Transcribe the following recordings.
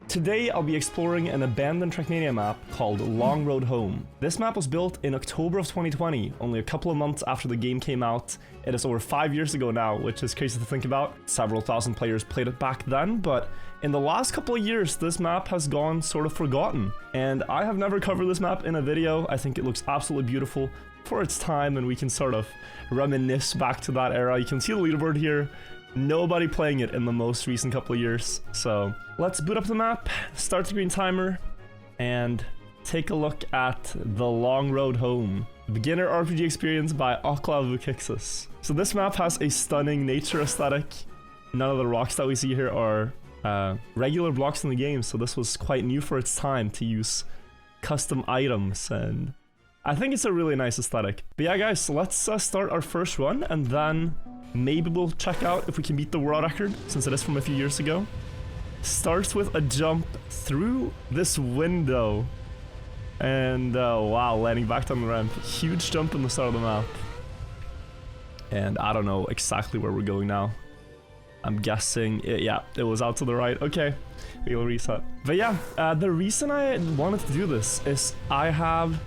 Today I'll be exploring an abandoned Trackmania map called Long Road Home. This map was built in October of 2020, only a couple of months after the game came out. It is over 5 years ago now, which is crazy to think about. Several thousand players played it back then, but in the last couple of years this map has gone sort of forgotten. And I have never covered this map in a video. I think it looks absolutely beautiful for its time, and we can sort of reminisce back to that era. You can see the leaderboard here. Nobody playing it in the most recent couple of years. So let's boot up the map, start the green timer, and take a look at the Long Road Home. Beginner RPG experience by Okla Vukixis. So this map has a stunning nature aesthetic. None of the rocks that we see here are regular blocks in the game, so this was quite new for its time to use custom items, and I think it's a really nice aesthetic. But yeah guys, so let's start our first run, and then maybe we'll check out if we can beat the world record, since it is from a few years ago. Starts with a jump through this window. And wow, landing back down the ramp. Huge jump in the start of the map. And I don't know exactly where we're going now. I'm guessing, yeah, it was out to the right. Okay, we'll reset. But yeah, the reason I wanted to do this is I have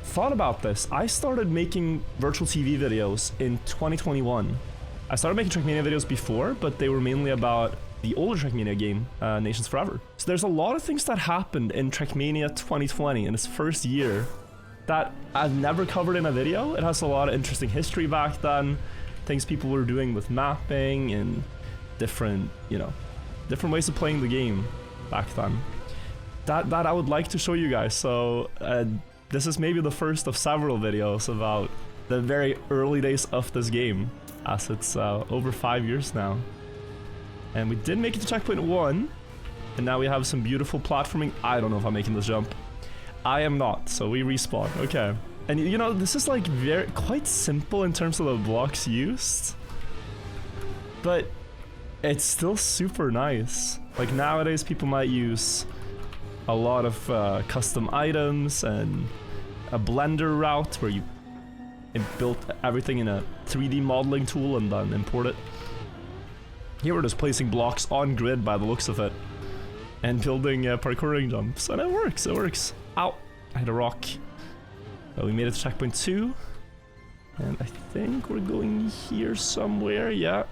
thought about this. I started making virtual TV videos in 2021. I started making Trackmania videos before, but they were mainly about the older Trackmania game, Nations Forever. So there's a lot of things that happened in Trackmania 2020 in its first year that I've never covered in a video. It has a lot of interesting history back then, things people were doing with mapping and different, you know, different ways of playing the game back then. That I would like to show you guys. So this is maybe the first of several videos about the very early days of this game, as it's over 5 years now. And we did make it to checkpoint 1, and now we have some beautiful platforming. I don't know if I'm making this jump. I am not, so we respawn. Okay. And you know, this is like quite simple in terms of the blocks used, but it's still super nice. Like nowadays people might use a lot of custom items and a blender route where you built everything in a 3D modeling tool and then import it. Here we're just placing blocks on grid by the looks of it and building parkouring jumps, and it works, it works. Ow, I hit a rock. But we made it to checkpoint 2, and I think we're going here somewhere, yeah.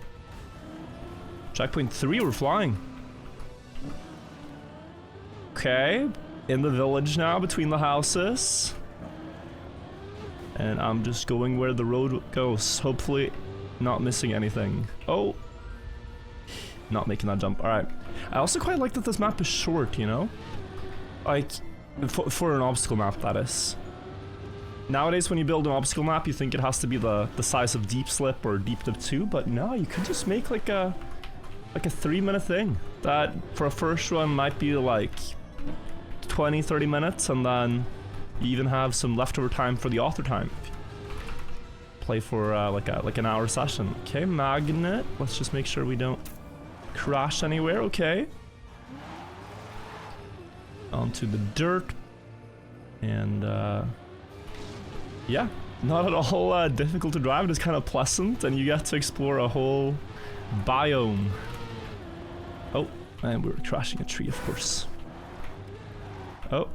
Checkpoint 3, we're flying. Okay, in the village now, between the houses. And I'm just going where the road goes, hopefully not missing anything. Oh, not making that jump. Alright. I also quite like that this map is short, you know? Like, for an obstacle map, that is. Nowadays, when you build an obstacle map, you think it has to be the size of Deep Slip or Deep Dip 2, but no, you could just make like a 3-minute thing. That, for a first run, might be like 20-30 minutes, and then you even have some leftover time for the author time. Play for like an hour session. Okay, magnet. Let's just make sure we don't crash anywhere. Okay. Onto the dirt. And yeah, not at all difficult to drive. It is kind of pleasant, and you get to explore a whole biome. Oh, and we were crashing a tree, of course. Oh.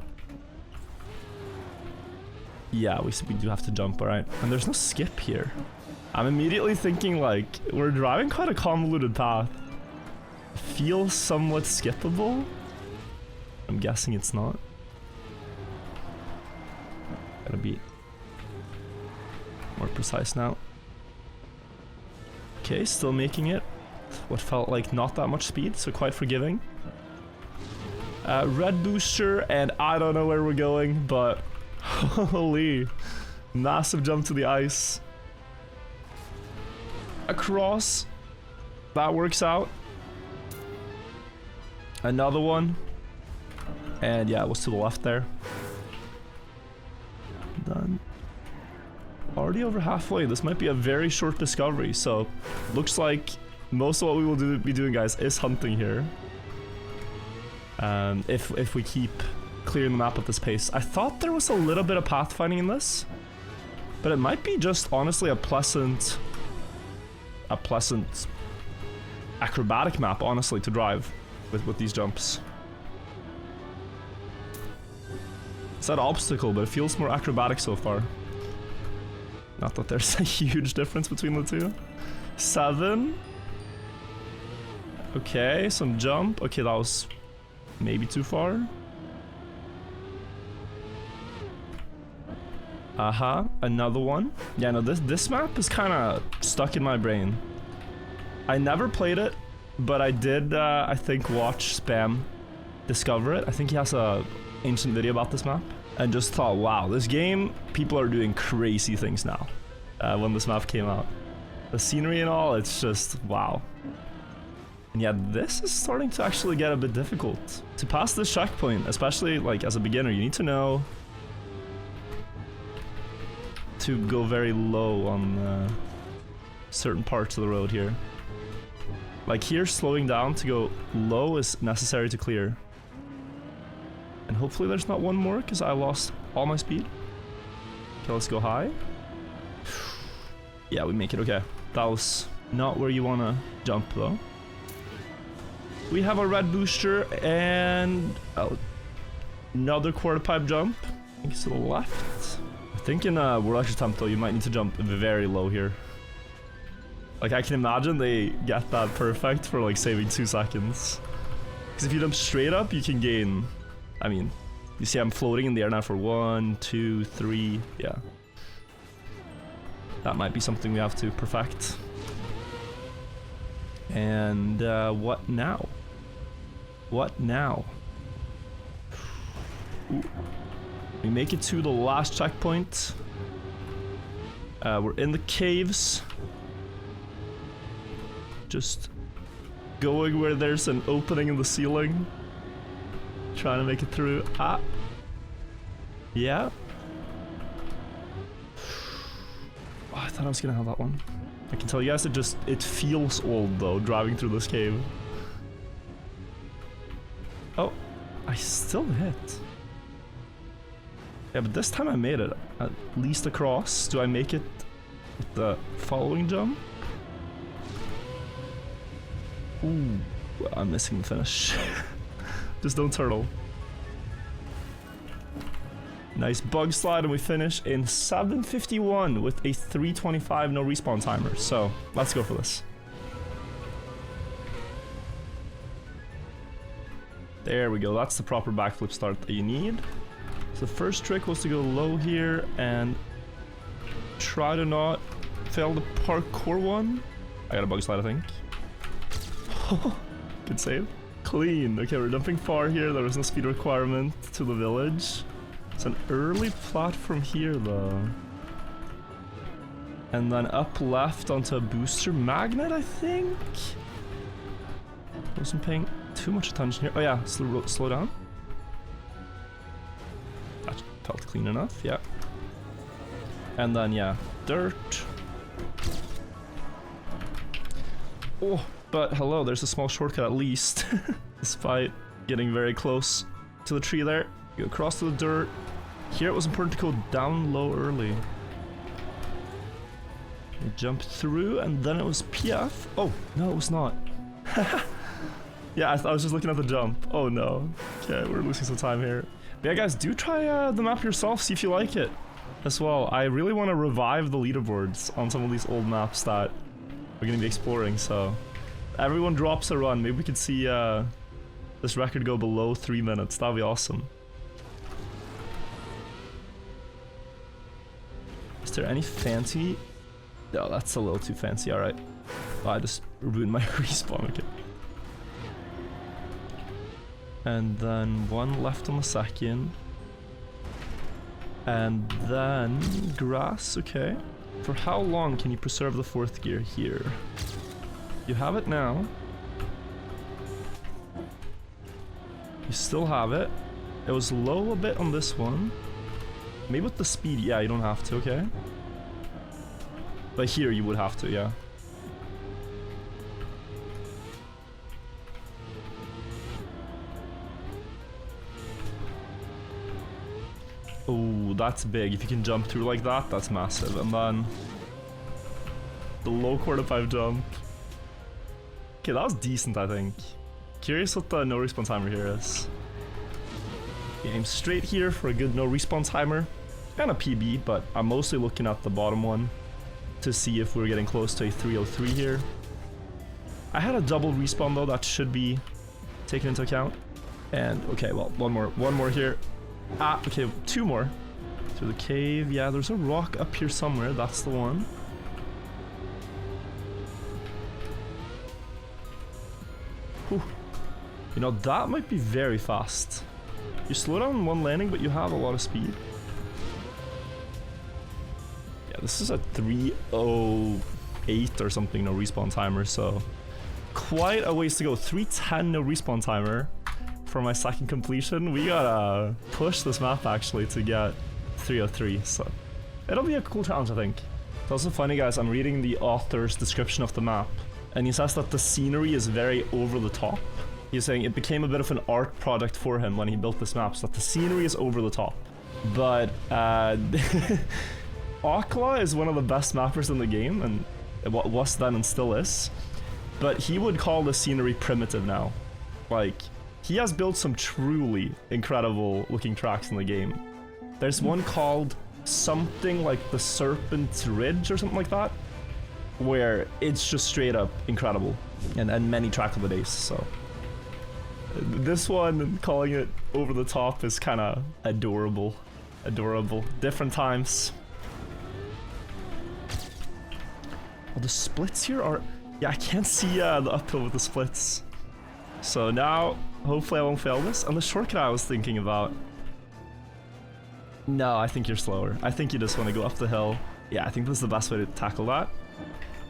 Yeah, we do have to jump, alright. And there's no skip here. I'm immediately thinking, like, we're driving quite a convoluted path. Feels somewhat skippable. I'm guessing it's not. Gotta be more precise now. Okay, still making it. What felt like not that much speed, so quite forgiving. Red booster, and I don't know where we're going, but holy, massive jump to the ice. Across. That works out. Another one. And yeah, it was to the left there. Done. Already over halfway. This might be a very short discovery, so looks like most of what we will be doing, guys, is hunting here. If we keep clearing the map at this pace. I thought there was a little bit of pathfinding in this, but it might be just honestly a pleasant acrobatic map, honestly, to drive with these jumps. It's that obstacle, but it feels more acrobatic so far. Not that there's a huge difference between the two. 7. Okay, some jump. Okay, that was maybe too far. Another one. Yeah, no, this map is kind of stuck in my brain. I never played it, but I did, I think, watch Spam discover it. I think he has a ancient video about this map, and just thought, wow, this game, people are doing crazy things now. When this map came out, the scenery and all, it's just wow. And yeah, this is starting to actually get a bit difficult to pass this checkpoint, especially like as a beginner. You need to know to go very low on certain parts of the road here. Like here, slowing down to go low is necessary to clear. And hopefully there's not one more, because I lost all my speed. Okay, let's go high. Yeah, we make it. Okay, that was not where you want to jump though. We have a red booster and another quarter pipe jump. I think it's to the left. I think in World Extra Temp though, you might need to jump very low here. Like I can imagine they get that perfect for like saving 2 seconds. Because if you jump straight up, you can gain. I mean, you see I'm floating in the air now for 1, 2, 3. Yeah. That might be something we have to perfect. And what now? What now? Ooh. We make it to the last checkpoint. We're in the caves. Just going where there's an opening in the ceiling. Trying to make it through. Ah. Yeah. Oh, I thought I was gonna have that one. I can tell you guys, it feels old though, driving through this cave. Oh, I still hit. Yeah, but this time I made it. At least across. Do I make it with the following jump? Ooh, I'm missing the finish. Just don't turtle. Nice bug slide, and we finish in 7:51 with a 3:25 no respawn timer. So let's go for this. There we go. That's the proper backflip start that you need. So the first trick was to go low here and try to not fail the parkour one. I got a bug slide, I think. Good save. Clean. Okay, we're jumping far here. There was no speed requirement to the village. It's an early platform here though. And then up left onto a booster magnet, I think? Wasn't paying too much attention here. Oh yeah, slow down. That felt clean enough, yeah. And then yeah, dirt. Oh, but hello, there's a small shortcut at least. Despite getting very close to the tree there. You go across to the dirt. Here it was important to go down low early. You jump through and then it was PF. Oh, no, it was not. Yeah, I was just looking at the jump. Oh no. Okay, we're losing some time here. But yeah, guys, do try the map yourself, see if you like it as well. I really want to revive the leaderboards on some of these old maps that we're going to be exploring, so everyone drops a run. Maybe we could see this record go below 3 minutes. That'd be awesome. Is there any fancy? No, that's a little too fancy. All right. Oh, I just ruined my respawn. Okay. And then one left on the second. And then grass. Okay. For how long can you preserve the 4th gear here? You have it now. You still have it. It was low a bit on this one. Maybe with the speed, yeah, you don't have to, okay? But here you would have to, yeah. Oh, that's big. If you can jump through like that, that's massive. And then the low quarter pipe jump. Okay, that was decent, I think. Curious what the no respawn timer here is. Aim straight here for a good no respawn timer. And a PB, but I'm mostly looking at the bottom one to see if we're getting close to a 303 here. I had a double respawn though, that should be taken into account. And okay, well, one more here. Ah, okay, 2 more. Through the cave. Yeah, there's a rock up here somewhere. That's the one. Whew. You know, that might be very fast. You slow down one landing, but you have a lot of speed. Yeah, this is a 3:08 or something, no respawn timer, so quite a ways to go. 3:10 no respawn timer for my second completion. We gotta push this map actually to get 3:03, so it'll be a cool challenge, I think. It's also funny, guys, I'm reading the author's description of the map, and he says that the scenery is very over the top. He's saying it became a bit of an art project for him when he built this map, so that the scenery is over the top. But Akla is one of the best mappers in the game, and what was then and still is. But he would call the scenery primitive now. Like, he has built some truly incredible looking tracks in the game. There's one called something like the Serpent's Ridge or something like that, where it's just straight up incredible, and many trackable days, so. This one, calling it over the top, is kind of adorable. Adorable. Different times. Oh, the splits here are... Yeah, I can't see the uphill with the splits. So now, hopefully I won't fail this. And the shortcut I was thinking about... No, I think you're slower. I think you just want to go up the hill. Yeah, I think this is the best way to tackle that.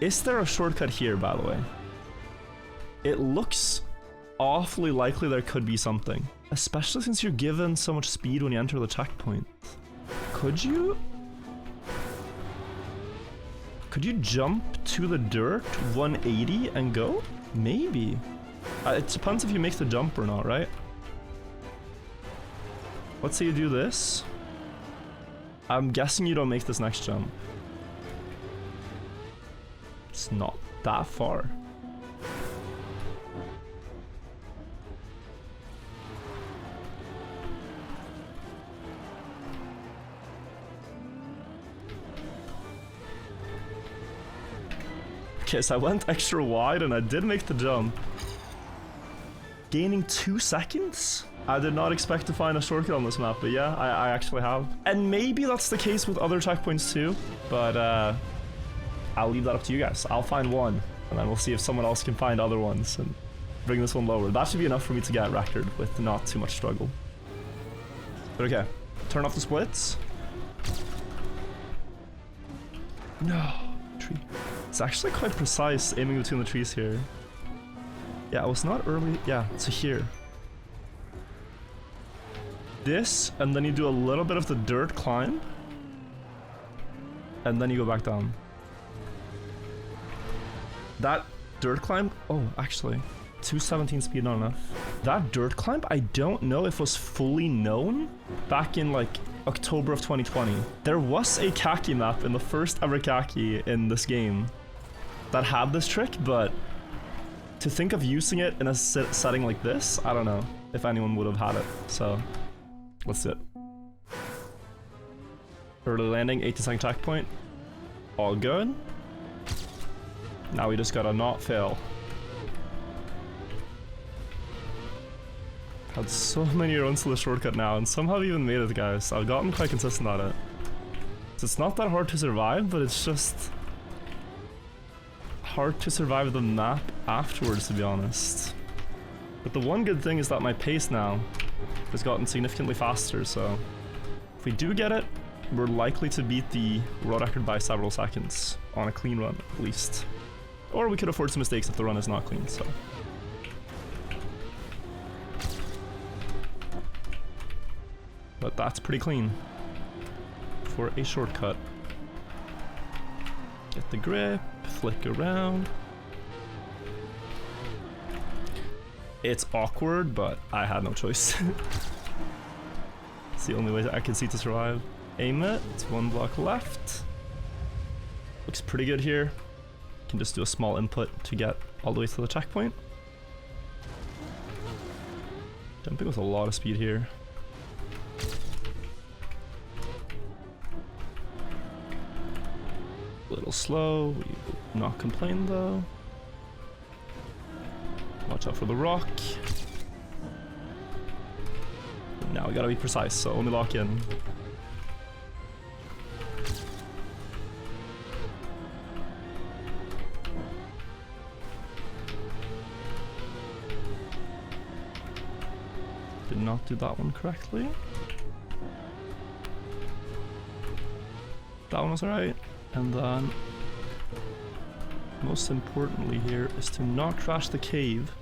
Is there a shortcut here, by the way? It looks awfully likely there could be something. Especially since you're given so much speed when you enter the checkpoint. Could you jump to the dirt 180 and go? Maybe. It depends if you make the jump or not, right? Let's say you do this. I'm guessing you don't make this next jump. It's not that far. Okay, so I went extra wide and I did make the jump. Gaining 2 seconds? I did not expect to find a shortcut on this map, but yeah, I actually have. And maybe that's the case with other checkpoints too, but I'll leave that up to you guys. I'll find one, and then we'll see if someone else can find other ones and bring this one lower. That should be enough for me to get record with not too much struggle. But okay, turn off the splits. No, tree. It's actually quite precise aiming between the trees here. Yeah, I was not early. Yeah, so here. This, and then you do a little bit of the dirt climb. And then you go back down. That dirt climb, oh, actually, 217 speed, not enough. That dirt climb, I don't know if was fully known back in like October of 2020. There was a khaki map in the first ever khaki in this game that had this trick, but to think of using it in a setting like this, I don't know if anyone would have had it, so let's do it. Early landing, 18-second checkpoint, all good. Now we just gotta not fail. Had so many runs to the shortcut now, and some have even made it, guys. I've gotten quite consistent at it. So it's not that hard to survive, but it's just hard to survive the map afterwards, to be honest. But the one good thing is that my pace now has gotten significantly faster, so if we do get it, we're likely to beat the world record by several seconds on a clean run, at least. Or we could afford some mistakes if the run is not clean, so. But that's pretty clean for a shortcut. Get the grip, flick around. It's awkward, but I had no choice. It's the only way I can see to survive. Aim it, it's 1 block left. Looks pretty good here. Can just do a small input to get all the way to the checkpoint. Jumping with a lot of speed here. little slow. We will not complain though. Watch out for the rock. Now we gotta be precise, so only lock in. Did not do that one correctly. That one was alright. And then, most importantly here, is to not crash the cave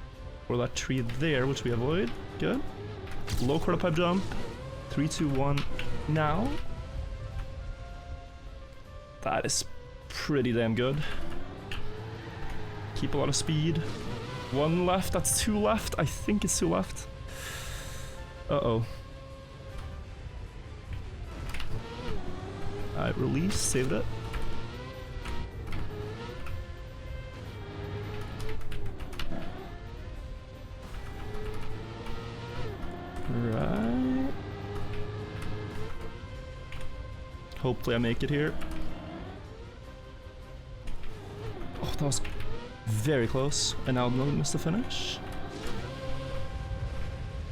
or that tree there, which we avoid. Good. Low quarter pipe jump. 3, 2, 1. Now. That is pretty damn good. Keep a lot of speed. 1 left. That's 2 left. I think it's 2 left. Uh-oh. Alright, release. Saved it. Right. Hopefully I make it here. Oh, that was very close. And now no missed the finish.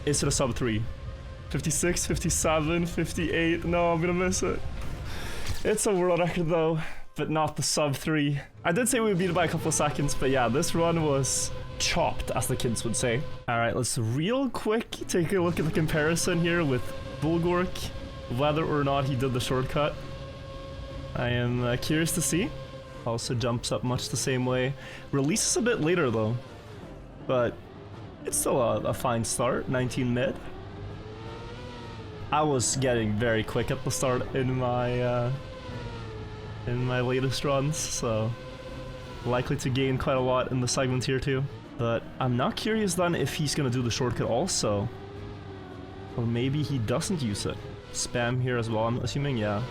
Is it a sub 3? 56, 57, 58. No, I'm gonna miss it. It's a world record though, but not the sub 3. I did say we would beat it by a couple of seconds, but yeah, this run was chopped, as the kids would say. Alright, let's real quick take a look at the comparison here with Bulgork, whether or not he did the shortcut. I am curious to see. Also jumps up much the same way. Releases a bit later though, but it's still a fine start. 19 mid. I was getting very quick at the start in my latest runs, so likely to gain quite a lot in the segment here too. But I'm not curious then if he's gonna do the shortcut also, or maybe he doesn't use it. Spam here as well, I'm assuming. Yeah.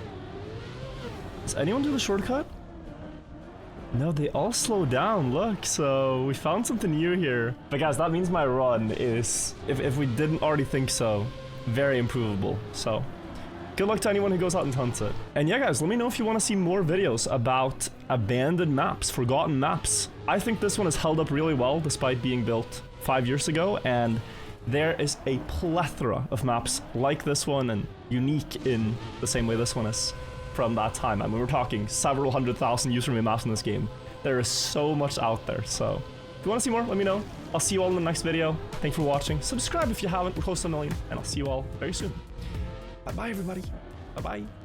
Does anyone do the shortcut? No, they all slow down, look, so we found something new here. But guys, that means my run is, if we didn't already think so, very improvable. So good luck to anyone who goes out and hunts it. And yeah guys, let me know if you want to see more videos about abandoned maps, forgotten maps. I think this one has held up really well despite being built 5 years ago, and there is a plethora of maps like this one and unique in the same way this one is from that time. I mean, we're talking several 100,000 user-made maps in this game. There is so much out there, so if you want to see more, let me know. I'll see you all in the next video. Thanks for watching. Subscribe if you haven't. We're close to 1 million, and I'll see you all very soon. Bye-bye, everybody. Bye-bye.